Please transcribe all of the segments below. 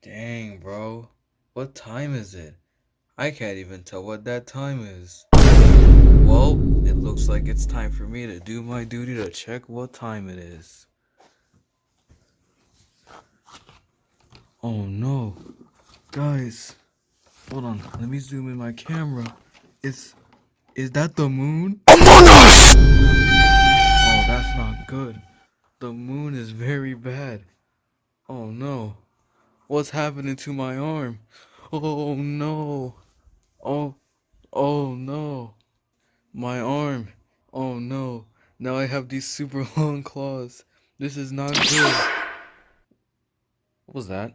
Dang, bro. What time is it? I can't even tell what that time is. Well, it looks like it's time for me to do my duty to check what time it is. Oh no. Guys, hold on. Let me zoom in my camera. Is is that the moon? Oh, that's not good. The moon is very bad. Oh no. What's happening to my arm? Oh no. Oh, oh no. My arm. Oh no. Now I have these super long claws. This is not good. What was that?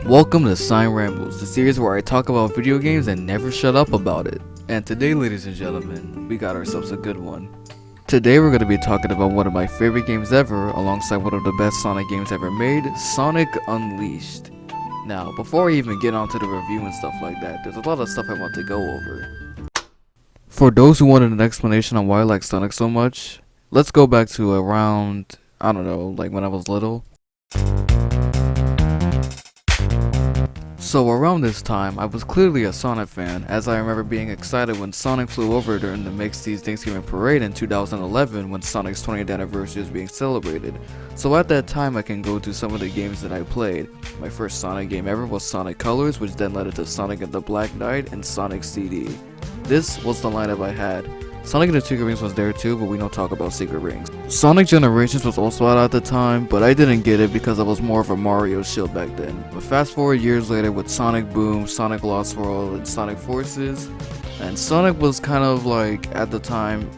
Welcome to Cine Rambles, the series where I talk about video games and never shut up about it. And today, ladies and gentlemen, we got ourselves a good one. Today we're going to be talking about one of my favorite games ever, alongside one of the best Sonic games ever made, Sonic Unleashed. Now, before I even get onto the review and stuff like that, there's a lot of stuff I want to go over. For those who wanted an explanation on why I like Sonic so much, let's go back to around, I don't know, like when I was little. So around this time, I was clearly a Sonic fan, as I remember being excited when Sonic flew over during the Mixed Thanksgiving Parade in 2011 when Sonic's 20th anniversary was being celebrated. So at that time I can go to some of the games that I played. My first Sonic game ever was Sonic Colors, which then led into Sonic and the Black Knight and Sonic CD. This was the lineup I had. Sonic and the Secret Rings was there too, but we don't talk about Secret Rings. Sonic Generations was also out at the time, but I didn't get it because I was more of a Mario shield back then. But fast forward years later with Sonic Boom, Sonic Lost World, and Sonic Forces, and Sonic was kind of like, at the time,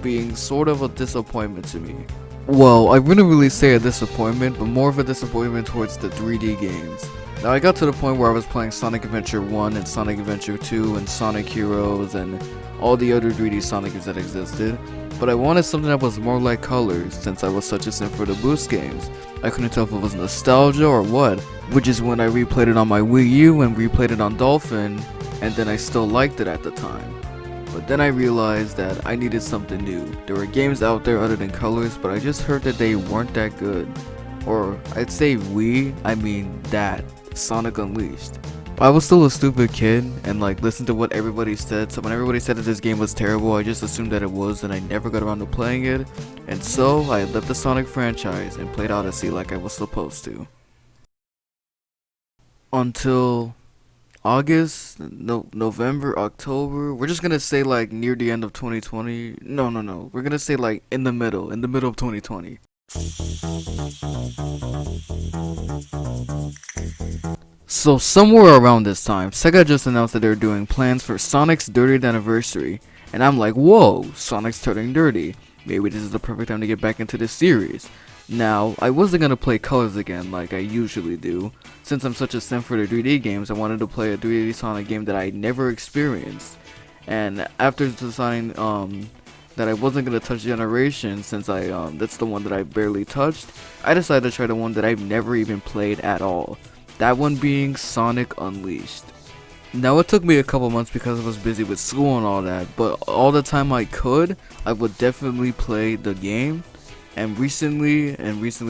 being sort of a disappointment to me. Well, I wouldn't really say a disappointment, but more of a disappointment towards the 3D games. Now I got to the point where I was playing Sonic Adventure 1 and Sonic Adventure 2 and Sonic Heroes and all the other 3D Sonic games that existed, but I wanted something that was more like Colors since I was such a simp for the Boost games. I couldn't tell if it was nostalgia or what, which is when I replayed it on my Wii U and replayed it on Dolphin, and then I still liked it at the time. But then I realized that I needed something new. There were games out there other than Colors, but I just heard that they weren't that good. Or I'd say I mean that. Sonic Unleashed. I was still a stupid kid and like listened to what everybody said, so when everybody said that this game was terrible, I just assumed that it was, and I never got around to playing it, and so I left the Sonic franchise and played Odyssey like I was supposed to. Until August, November, October, we're just gonna say like near the end of 2020, no, we're gonna say like in the middle of 2020. So somewhere around this time, Sega just announced that they're doing plans for Sonic's 30th anniversary, and I'm like, whoa, Sonic's turning 30. Maybe this is the perfect time to get back into this series. Now, I wasn't gonna play Colors again like I usually do. Since I'm such a simp for the 3D games, I wanted to play a 3D Sonic game that I never experienced. And after deciding that I wasn't gonna touch Generation since that's the one that I barely touched, I decided to try the one that I've never even played at all. That one being Sonic Unleashed. Now it took me a couple months because I was busy with school and all that, but all the time I could, I would definitely play the game. And recently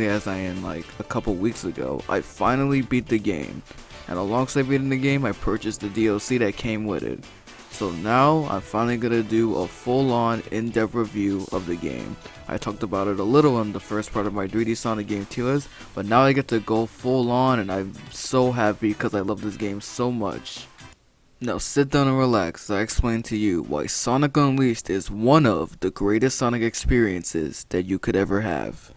as I am like a couple weeks ago, I finally beat the game. And alongside beating the game, I purchased the DLC that came with it. So now I'm finally gonna do a full-on in-depth review of the game. I talked about it a little in the first part of my 3D Sonic game tiers, but now I get to go full-on and I'm so happy because I love this game so much. Now sit down and relax as I explain to you why Sonic Unleashed is one of the greatest Sonic experiences that you could ever have.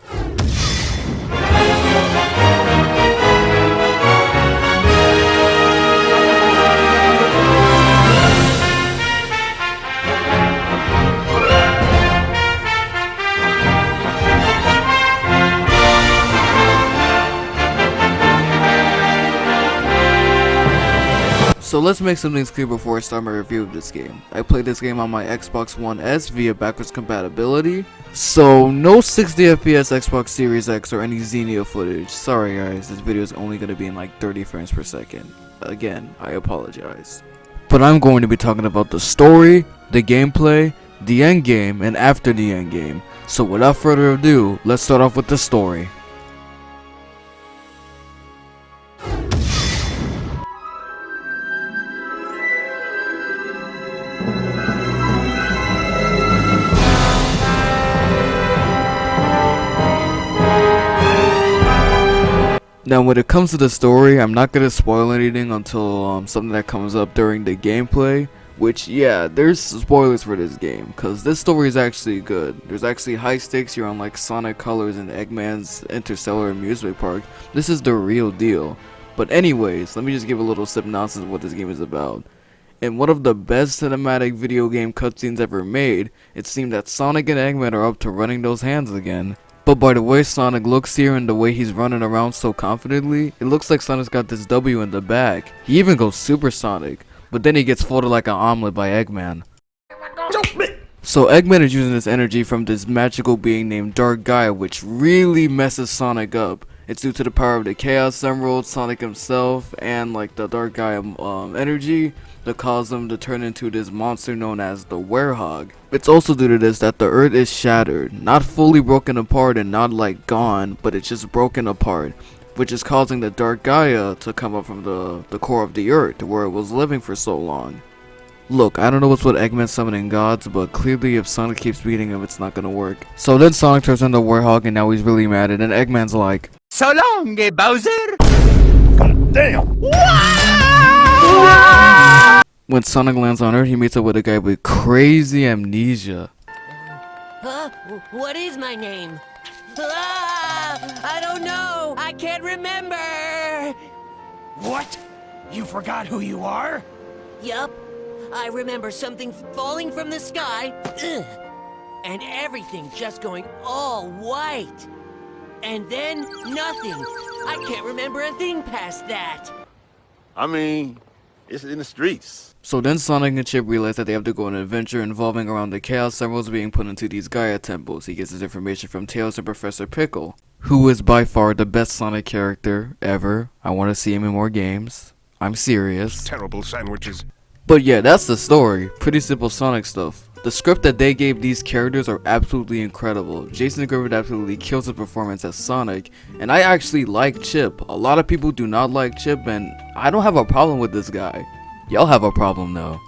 So let's make some things clear before I start my review of this game. I played this game on my Xbox One S via backwards compatibility, so no 60fps Xbox Series X or any Xenia footage. Sorry guys, this video is only going to be in like 30 frames per second. Again, I apologize. But I'm going to be talking about the story, the gameplay, the endgame, and after the endgame. So without further ado, let's start off with the story. Now when it comes to the story, I'm not gonna spoil anything until something that comes up during the gameplay. Which, yeah, there's spoilers for this game, cause this story is actually good. There's actually high stakes. You're on like Sonic Colors and Eggman's Interstellar Amusement Park. This is the real deal. But anyways, let me just give a little synopsis of what this game is about. In one of the best cinematic video game cutscenes ever made, it seemed that Sonic and Eggman are up to running those hands again. But by the way Sonic looks here and the way he's running around so confidently, it looks like Sonic's got this W in the bag. He even goes supersonic, but then he gets folded like an omelet by Eggman. So Eggman is using this energy from this magical being named Dark Gaia, which really messes Sonic up. It's due to the power of the Chaos Emerald, Sonic himself, and like the Dark Gaia energy that caused him to turn into this monster known as the Werehog. It's also due to this that the Earth is shattered, not fully broken apart and not like gone, but it's just broken apart, which is causing the Dark Gaia to come up from the core of the Earth, where it was living for so long. Look, I don't know what's with Eggman summoning gods, but clearly if Sonic keeps beating him, it's not gonna work. So then Sonic turns into Werehog and now he's really mad, and then Eggman's like, So long, Bowser! Damn! When Sonic lands on Earth, he meets up with a guy with crazy amnesia. Huh? What is my name? I don't know! I can't remember! What? You forgot who you are? Yup. I remember something falling from the sky, and everything just going all white. And then nothing. I can't remember a thing past that. I mean, it's in the streets. So then Sonic and Chip realize that they have to go on an adventure involving around the Chaos Emeralds being put into these Gaia temples. He gets his information from Tails and Professor Pickle, who is by far the best Sonic character ever. I want to see him in more games. I'm serious. Terrible sandwiches. But yeah, that's the story. Pretty simple Sonic stuff. The script that they gave these characters are absolutely incredible. Jason Griffith absolutely kills his performance as Sonic, and I actually like Chip. A lot of people do not like Chip, and I don't have a problem with this guy. Y'all have a problem though.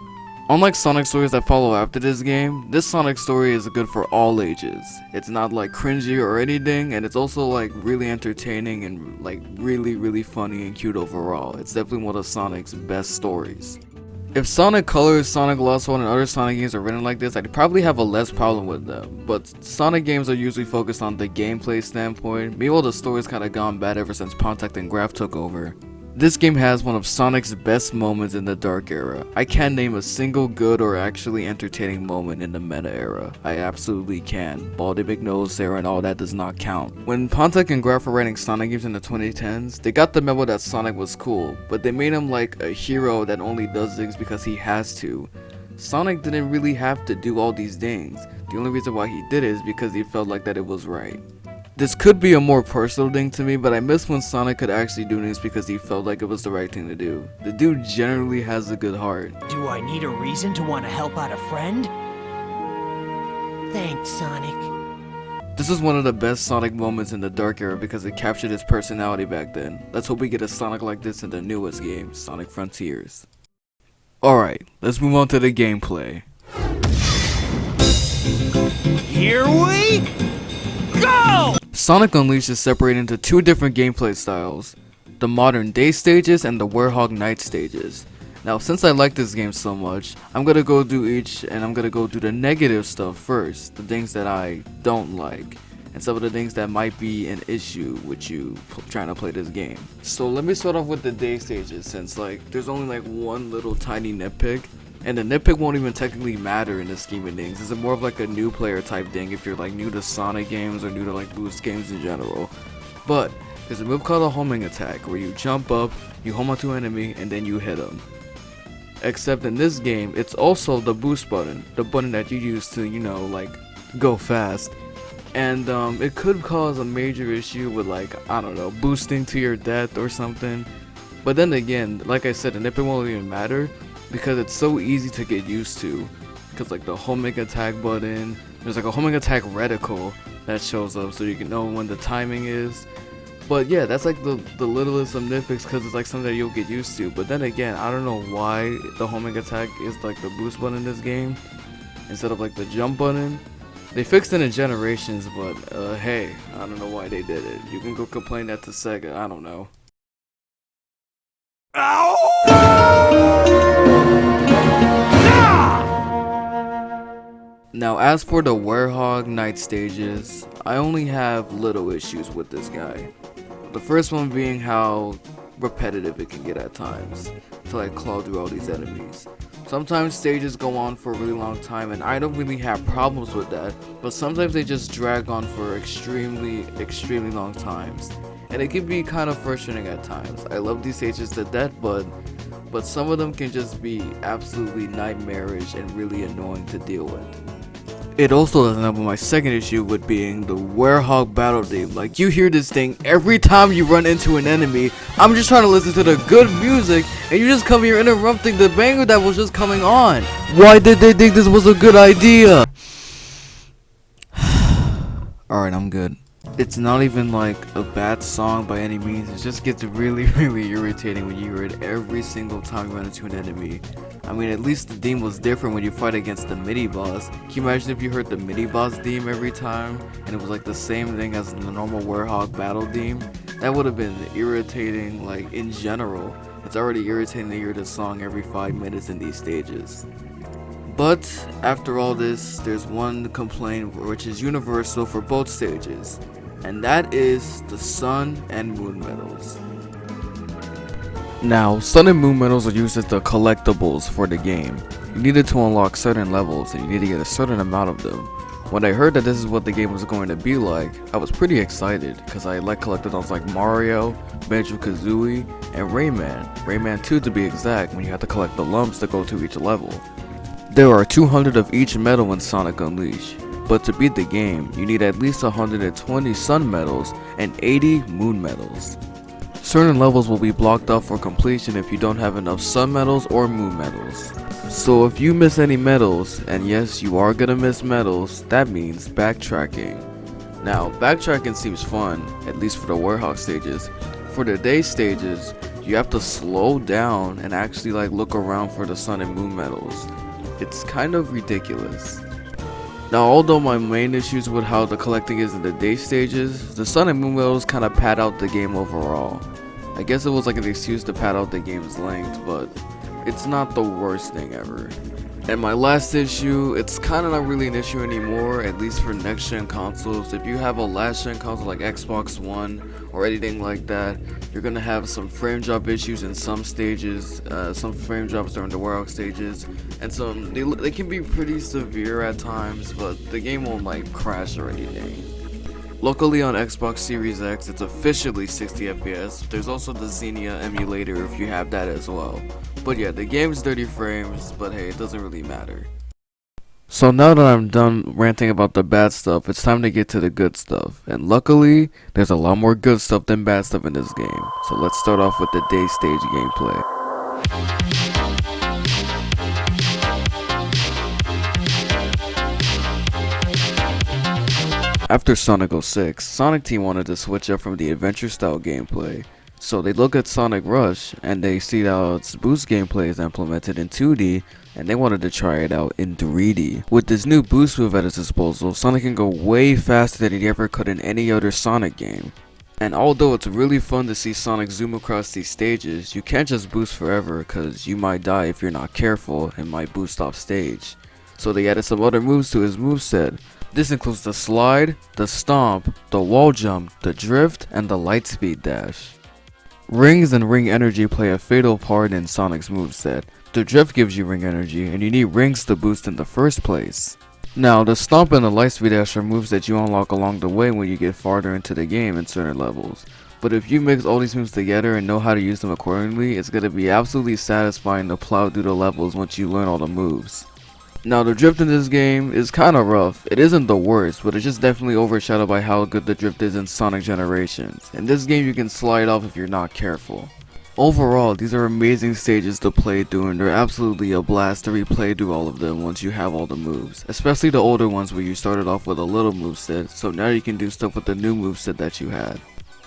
Unlike Sonic stories that follow after this game, this Sonic story is good for all ages. It's not like cringy or anything, and it's also like really entertaining and like really funny and cute overall. It's definitely one of Sonic's best stories. If Sonic Colors, Sonic Lost World, and other Sonic games are written like this, I'd probably have a less problem with them. But Sonic games are usually focused on the gameplay standpoint. Meanwhile, the story's kinda gone bad ever since Pontac and Graph took over. This game has one of Sonic's best moments in the Dark Era. I can't name a single good or actually entertaining moment in the Meta Era. I absolutely can. Baldy McNose era and all that does not count. When Pontac and Graph were writing Sonic games in the 2010s, they got the memo that Sonic was cool, but they made him like a hero that only does things because he has to. Sonic didn't really have to do all these things. The only reason why he did it is because he felt like that it was right. This could be a more personal thing to me, but I miss when Sonic could actually do things because he felt like it was the right thing to do. The dude generally has a good heart. Do I need a reason to want to help out a friend? Thanks, Sonic. This is one of the best Sonic moments in the Dark Era because it captured his personality back then. Let's hope we get a Sonic like this in the newest game, Sonic Frontiers. Alright, let's move on to the gameplay. Here we go! Sonic Unleashed is separated into two different gameplay styles, the modern day stages and the Werehog night stages. Now since I like this game so much, I'm gonna go do each, and I'm gonna go do the negative stuff first, the things that I don't like, and some of the things that might be an issue with you trying to play this game. So let me start off with the day stages, since like there's only like one little tiny nitpick. And the nitpick won't even technically matter in the scheme of things. It's more of like a new player type thing if you're like new to Sonic games or new to like Boost games in general. But there's a move called a homing attack where you jump up, you home onto an enemy, and then you hit them. Except in this game, it's also the boost button, the button that you use to, you know, like go fast. And it could cause a major issue with like, I don't know, boosting to your death or something. But then again, like I said, the nitpick won't even matter because it's so easy to get used to. Because like the homing attack button, There's like a homing attack reticle that shows up so you can know when the timing is. But yeah, that's like the littlest of nitpicks because it's like something that you'll get used to. But then again, I don't know why the homing attack is like the boost button in this game instead of like the jump button. They fixed it in Generations, but hey, I don't know why they did it. You can go complain that to Sega, I don't know. Now as for the Werehog night stages, I only have little issues with this guy. The first one being how repetitive it can get at times to like claw through all these enemies. Sometimes stages go on for a really long time and I don't really have problems with that, but sometimes they just drag on for extremely long times. And it can be kind of frustrating at times. I love these stages to death, but some of them can just be absolutely nightmarish and really annoying to deal with. It also doesn't help with my second issue with being the Werehog battle theme. Like, you hear this thing every time you run into an enemy. I'm just trying to listen to the good music and you just come here interrupting the banger that was just coming on. Why did they think this was a good idea? Alright, I'm good. It's not even like a bad song by any means. It just gets really irritating when you hear it every single time you run into an enemy. I mean, at least the theme was different when you fight against the mini boss. Can you imagine if you heard the mini boss theme every time and it was like the same thing as the normal Werehog battle theme? That would have been irritating, like, in general. It's already irritating to hear the song every 5 minutes in these stages. But after all this, there's one complaint which is universal for both stages, and that is the sun and moon medals. Now, sun and moon medals are used as the collectibles for the game. You needed to unlock certain levels and you need to get a certain amount of them. When I heard that this is what the game was going to be like, I was pretty excited because I like collectathons like Mario, Banjo-Kazooie, and Rayman. Rayman 2 to be exact, when you have to collect the lumps to go to each level. There are 200 of each medal in Sonic Unleashed, but to beat the game, you need at least 120 sun medals and 80 moon medals. Certain levels will be blocked off for completion if you don't have enough sun medals or moon medals. So if you miss any medals, and yes, you are gonna miss medals, that means backtracking. Now, backtracking seems fun, at least for the Werehog stages. For the day stages, you have to slow down and actually like look around for the sun and moon medals. It's kind of ridiculous. Now, although my main issues with how the collecting is in the day stages, the sun and moon medals kind of pad out the game overall. I guess it was like an excuse to pad out the game's length, but it's not the worst thing ever. And my last issue, it's kind of not really an issue anymore, at least for next gen consoles. If you have a last gen console like Xbox One or anything like that, you're gonna have some frame drop issues in some stages, some frame drops during the Werehog stages, and some they can be pretty severe at times, but the game won't like crash or anything. Luckily on Xbox Series X, it's officially 60 FPS. There's also the Xenia emulator if you have that as well. But yeah, the game's 30 frames, but hey, it doesn't really matter. So now that I'm done ranting about the bad stuff, it's time to get to the good stuff. And luckily, there's a lot more good stuff than bad stuff in this game. So let's start off with the day stage gameplay. After Sonic 06, Sonic Team wanted to switch up from the adventure style gameplay. So they look at Sonic Rush and they see how its boost gameplay is implemented in 2D, and they wanted to try it out in 3D. With this new boost move at its disposal, Sonic can go way faster than he ever could in any other Sonic game. And although it's really fun to see Sonic zoom across these stages, you can't just boost forever because you might die if you're not careful and might boost off stage. So they added some other moves to his moveset. This includes the slide, the stomp, the wall jump, the drift, and the lightspeed dash. Rings and ring energy play a fatal part in Sonic's moveset. The drift gives you ring energy, and you need rings to boost in the first place. Now, the stomp and the lightspeed dash are moves that you unlock along the way when you get farther into the game in certain levels. But if you mix all these moves together and know how to use them accordingly, it's going to be absolutely satisfying to plow through the levels once you learn all the moves. Now, the drift in this game is kinda rough. It isn't the worst, but it's just definitely overshadowed by how good the drift is in Sonic Generations. In this game, you can slide off if you're not careful. Overall, these are amazing stages to play through, and they're absolutely a blast to replay through all of them once you have all the moves, especially the older ones where you started off with a little moveset, so now you can do stuff with the new moveset that you had.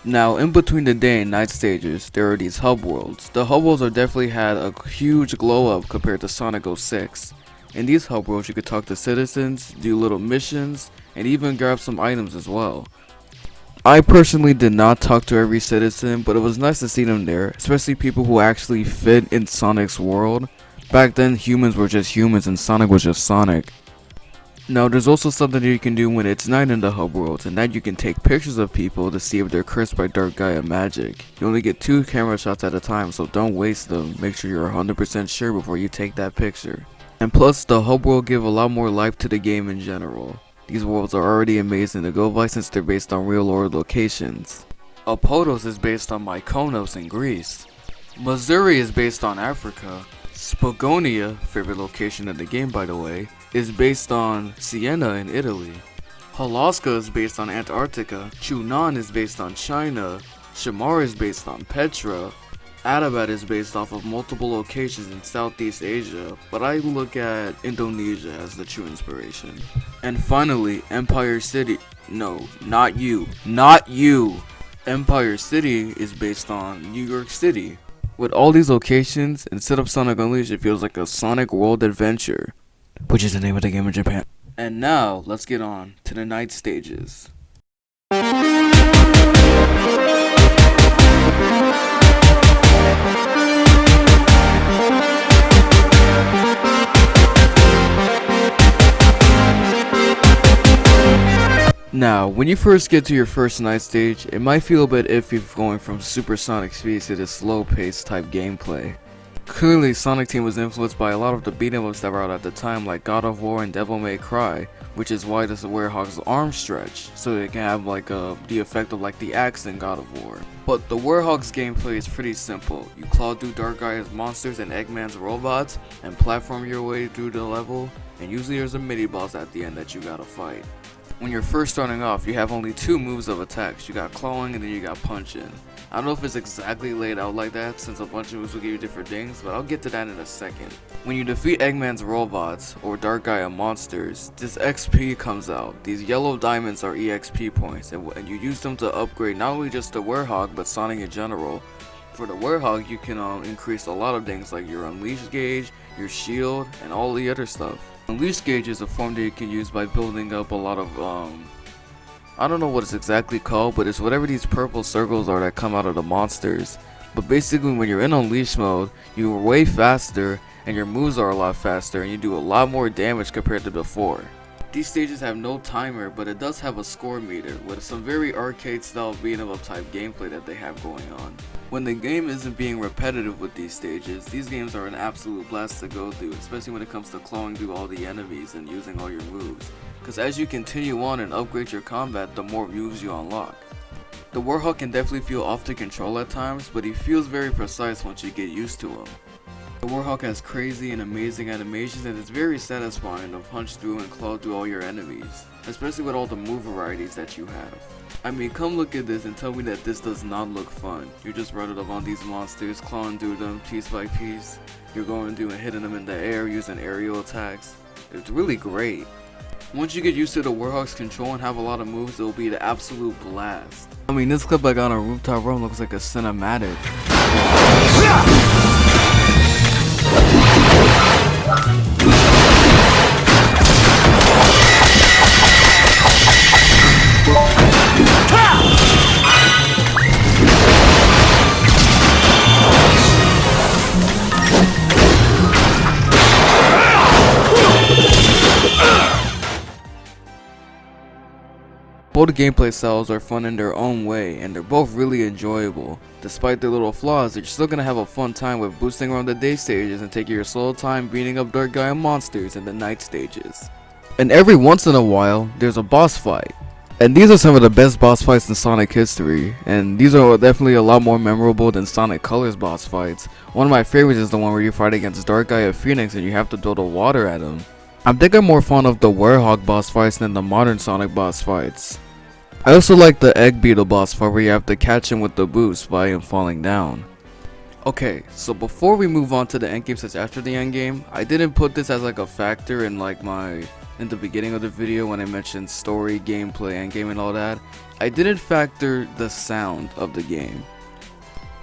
Now, in between the day and night stages, there are these hub worlds. The hub worlds have definitely had a huge glow up compared to Sonic 06. In these hub worlds, you could talk to citizens, do little missions, and even grab some items as well. I personally did not talk to every citizen, but it was nice to see them there, especially people who actually fit in Sonic's world. Back then, humans were just humans and Sonic was just Sonic. Now, there's also something that you can do when it's night in the hub worlds, and that you can take pictures of people to see if they're cursed by Dark Gaia magic. You only get 2 camera shots at a time, so don't waste them. Make sure you're 100% sure before you take that picture. And plus, the hub world give a lot more life to the game in general. These worlds are already amazing to go by since they're based on real world locations. Apotos is based on Mykonos in Greece. Missouri is based on Africa. Spagonia, favorite location in the game by the way, is based on Siena in Italy. Halaska is based on Antarctica. Chunan is based on China. Shamar is based on Petra. Adabat is based off of multiple locations in Southeast Asia, but I look at Indonesia as the true inspiration. And finally, Empire City. No, not you. Not you! Empire City is based on New York City. With all these locations, instead of Sonic Unleashed, it feels like a Sonic World Adventure, which is the name of the game in Japan. And now, let's get on to the night stages. Now, when you first get to your first night stage, it might feel a bit iffy going from supersonic speeds to this slow paced type gameplay. Clearly, Sonic Team was influenced by a lot of the beat-em-ups that were out at the time like God of War and Devil May Cry, which is why this Werehog's arms stretch, so it can have like the effect of like the axe in God of War. But the Werehog's gameplay is pretty simple. You claw through Dark Gaia's monsters and Eggman's robots, and platform your way through the level, and usually there's a mini-boss at the end that you gotta fight. When you're first starting off, you have only 2 moves of attacks. You got clawing and then you got punching. I don't know if it's exactly laid out like that since a bunch of moves will give you different things, but I'll get to that in a second. When you defeat Eggman's robots, or Dark Gaia monsters, this XP comes out. These yellow diamonds are EXP points, and you use them to upgrade not only just the Werehog, but Sonic in general. For the Werehog, you can increase a lot of things like your Unleash gauge, your shield, and all the other stuff. Unleash gauge is a form that you can use by building up a lot of I don't know what it's exactly called, but it's whatever these purple circles are that come out of the monsters. But basically when you're in Unleash mode, you're way faster and your moves are a lot faster and you do a lot more damage compared to before. These stages have no timer, but it does have a score meter with some very arcade style beat-em up type gameplay that they have going on. When the game isn't being repetitive with these stages, these games are an absolute blast to go through, especially when it comes to clawing through all the enemies and using all your moves. Cause as you continue on and upgrade your combat, the more moves you unlock. The Werehog can definitely feel off to control at times, but he feels very precise once you get used to him. The Werehog has crazy and amazing animations and it's very satisfying to punch through and claw through all your enemies, especially with all the move varieties that you have. I mean, come look at this and tell me that this does not look fun. You're just running up on these monsters, clawing through them piece by piece. You're going through and hitting them in the air using aerial attacks. It's really great. Once you get used to the Werehog's control and have a lot of moves, it'll be the absolute blast. I mean, this clip I got on Rooftop Run looks like a cinematic. Both gameplay styles are fun in their own way, and they're both really enjoyable. Despite their little flaws, you're still gonna have a fun time with boosting around the day stages and taking your slow time beating up Dark Gaia monsters in the night stages. And every once in a while, there's a boss fight. And these are some of the best boss fights in Sonic history, and these are definitely a lot more memorable than Sonic Colors boss fights. One of my favorites is the one where you fight against Dark Gaia Phoenix and you have to throw the water at him. I think I'm more fond of the Werehog boss fights than the modern Sonic boss fights. I also like the Egg Beetle boss fight where you have to catch him with the boost by him falling down. Okay, so before we move on to the endgame sets after the endgame, I didn't put this as like a factor in like in the beginning of the video when I mentioned story, gameplay, endgame and all that. I didn't factor the sound of the game.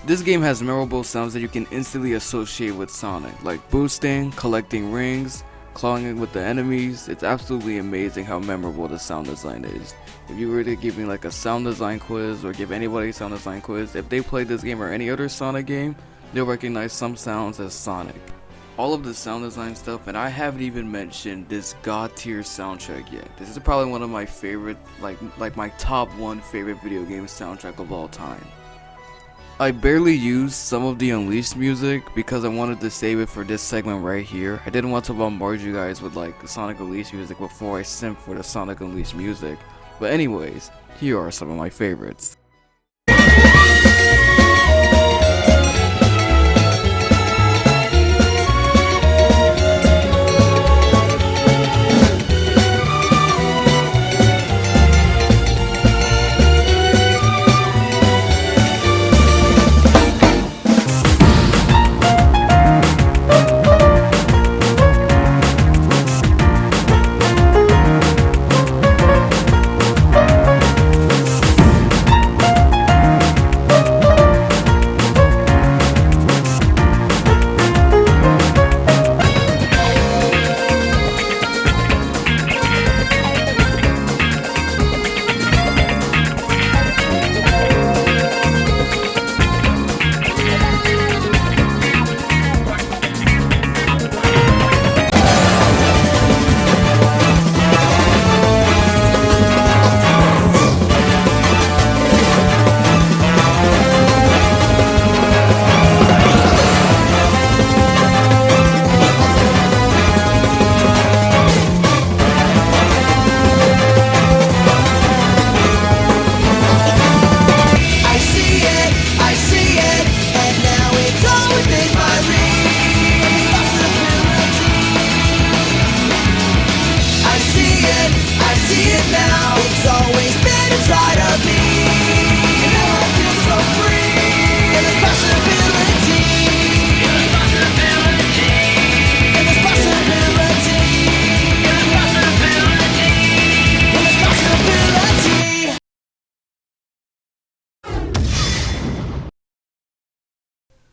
This game has memorable sounds that you can instantly associate with Sonic, like boosting, collecting rings, clawing with the enemies. It's absolutely amazing how memorable the sound design is. If you were to give me like a sound design quiz or give anybody a sound design quiz, if they played this game or any other Sonic game, they'll recognize some sounds as Sonic. All of the sound design stuff, and I haven't even mentioned this god tier soundtrack yet. This is probably one of my favorite, like my top 1 favorite video game soundtrack of all time. I barely used some of the Unleashed music because I wanted to save it for this segment right here. I didn't want to bombard you guys with like Sonic Unleashed music before I simp for the Sonic Unleashed music. But anyways, here are some of my favorites.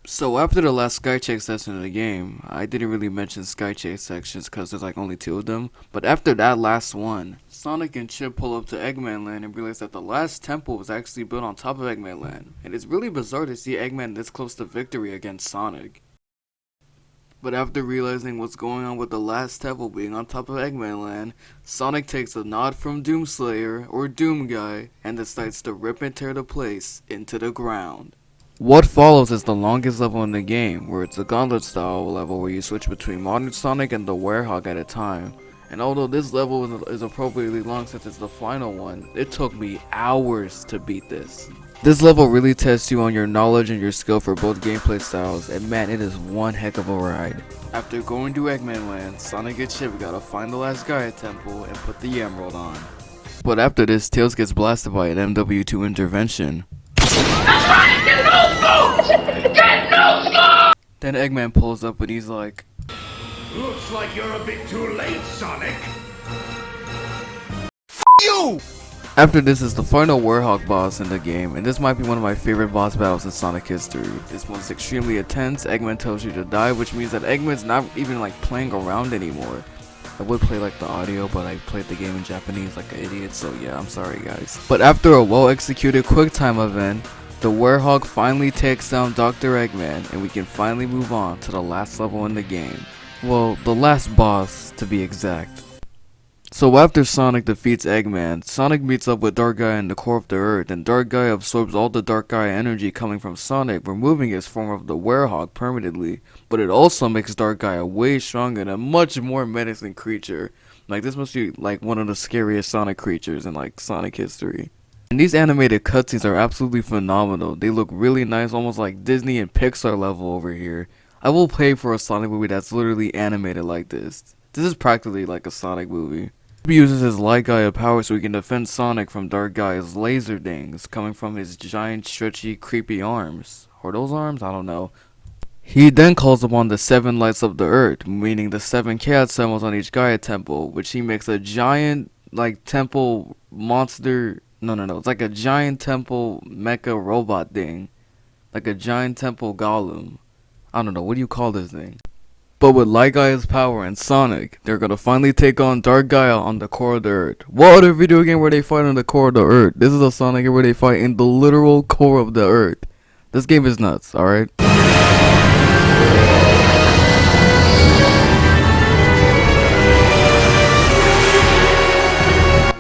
So after the last Skychase section of the game, I didn't really mention Skychase sections because there's like only 2 of them, but after that last one, Sonic and Chip pull up to Eggman Land and realize that the last temple was actually built on top of Eggman Land, and it's really bizarre to see Eggman this close to victory against Sonic. But after realizing what's going on with the last temple being on top of Eggman Land, Sonic takes a nod from Doomslayer, or Doom Guy, and decides to rip and tear the place into the ground. What follows is the longest level in the game, where it's a gauntlet style level where you switch between modern Sonic and the Werehog at a time. And although this level is appropriately long since it's the final one, it took me hours to beat this. This level really tests you on your knowledge and your skill for both gameplay styles, and man, it is one heck of a ride. After going to Eggman Land, Sonic and Chip gotta find the last Gaia Temple and put the Emerald on. But after this, Tails gets blasted by an MW2 intervention. Then Eggman pulls up and he's like, Looks like you're a bit too late, Sonic. You! After this is the final Werehog boss in the game, and this might be one of my favorite boss battles in Sonic history. This one's extremely intense. Eggman tells you to die, which means that Eggman's not even like playing around anymore. I would play like the audio, but I played the game in Japanese like an idiot, so yeah, I'm sorry guys. But after a well executed quick time event, the Werehog finally takes down Dr. Eggman, and we can finally move on to the last level in the game. Well, the last boss to be exact. So after Sonic defeats Eggman, Sonic meets up with Dark Gaia in the core of the Earth, and Dark Gaia absorbs all the Dark Gaia energy coming from Sonic, removing his form of the Werehog permanently. But it also makes Dark Gaia way stronger and a much more menacing creature. Like, this must be like one of the scariest Sonic creatures in like Sonic history. And these animated cutscenes are absolutely phenomenal. They look really nice, almost like Disney and Pixar level over here. I will pay for a Sonic movie that's literally animated like this. This is practically like a Sonic movie. He uses his Light Gaia power so he can defend Sonic from Dark Gaia's laser dings coming from his giant, stretchy, creepy arms. Or those arms? I don't know. He then calls upon the 7 lights of the earth, meaning the 7 chaos symbols on each Gaia temple, which he makes a giant, like, temple monster. No, it's like a giant temple mecha robot thing. Like a giant temple golem. I don't know, what do you call this thing? But with Light Gaia's power and Sonic, they're gonna finally take on Dark Gaia on the core of the earth. What other video game where they fight on the core of the earth? This is a Sonic game where they fight in the literal core of the earth. This game is nuts, alright?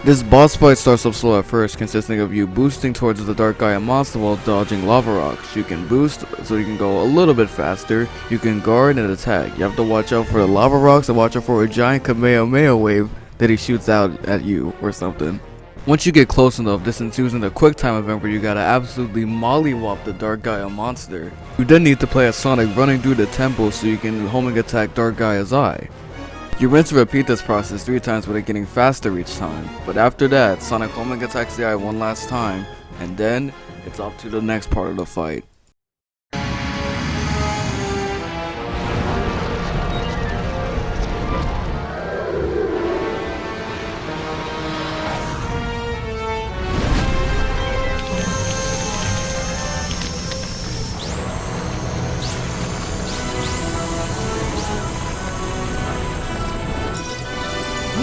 This boss fight starts off slow at first, consisting of you boosting towards the Dark Gaia monster while dodging lava rocks. You can boost so you can go a little bit faster, you can guard and attack. You have to watch out for the lava rocks and watch out for a giant Kamehameha wave that he shoots out at you or something. Once you get close enough, this ensues in a quick time event where you gotta absolutely mollywop the Dark Gaia monster. You then need to play as Sonic running through the temple so you can homing attack Dark Gaia's eye. You rinse and repeat this process 3 times with it getting faster each time, but after that, Sonic homing attacks the eye one last time, and then it's up to the next part of the fight.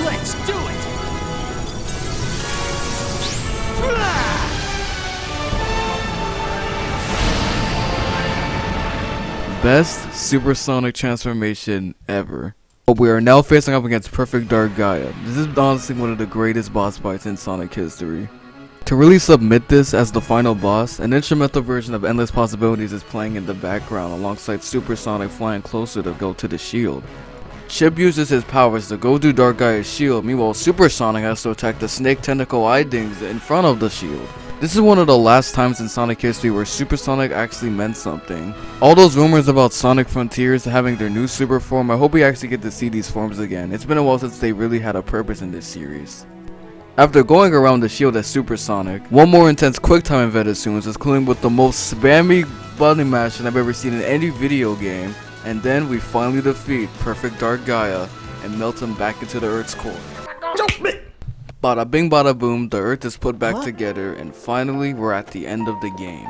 Let's do it! Best supersonic transformation ever. But we are now facing up against Perfect Dark Gaia. This is honestly one of the greatest boss fights in Sonic history. To really submit this as the final boss, an instrumental version of Endless Possibilities is playing in the background alongside Supersonic flying closer to go to the shield. Chip uses his powers to go through Dark Gaia's shield, meanwhile Supersonic has to attack the snake tentacle eye things in front of the shield. This is one of the last times in Sonic history where Supersonic actually meant something. All those rumors about Sonic Frontiers having their new super form, I hope we actually get to see these forms again. It's been a while since they really had a purpose in this series. After going around the shield as Supersonic, one more intense QuickTime event ensues, including with the most spammy button mashing I've ever seen in any video game. And then we finally defeat Perfect Dark Gaia and melt him back into the Earth's core. Bada bing bada boom, the Earth is put back together, and finally we're at the end of the game.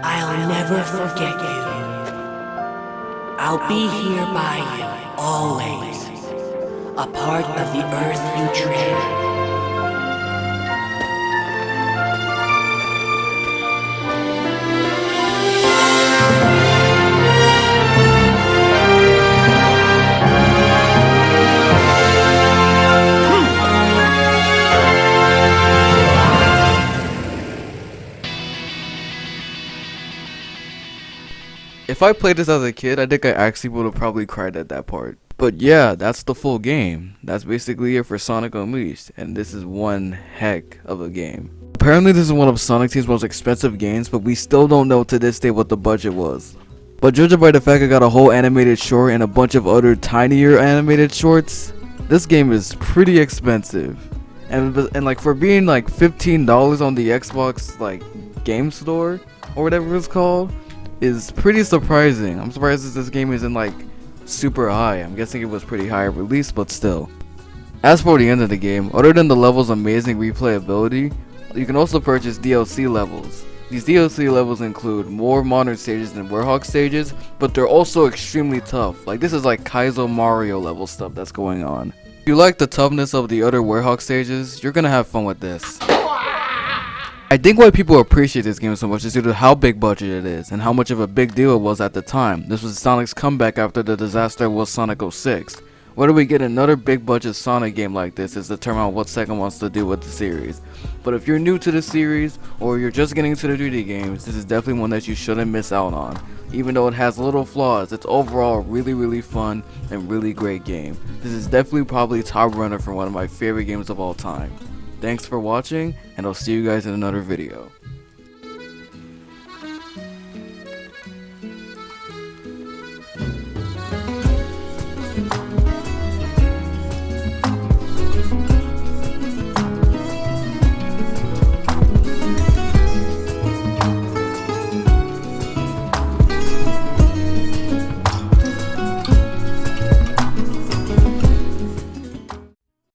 I'll never forget you. I'll be here by you, always. A part of the earth you tread. If I played this as a kid, I think I actually would have probably cried at that part. But yeah, that's the full game. That's basically it for Sonic Unleashed, and this is one heck of a game. Apparently this is one of Sonic Team's most expensive games, but we still don't know to this day what the budget was. But judging by the fact I got a whole animated short and a bunch of other tinier animated shorts, this game is pretty expensive. And like for being like $15 on the Xbox like game store or whatever it's called, is pretty surprising. I'm surprised that this game isn't like super high. I'm guessing it was pretty high at release, but still. As for the end of the game, other than the level's amazing replayability, you can also purchase DLC levels. These DLC levels include more modern stages than Warhawk stages, but they're also extremely tough. Like this is like Kaizo Mario level stuff that's going on. If you like the toughness of the other Warhawk stages, you're gonna have fun with this. I think why people appreciate this game so much is due to how big budget it is and how much of a big deal it was at the time. This was Sonic's comeback after the disaster was Sonic 06. Whether we get another big budget Sonic game like this is determined on what Sega wants to do with the series. But if you're new to the series or you're just getting into the 3D games, this is definitely one that you shouldn't miss out on. Even though it has little flaws, it's overall a really fun and really great game. This is definitely probably top runner for one of my favorite games of all time. Thanks for watching, and I'll see you guys in another video.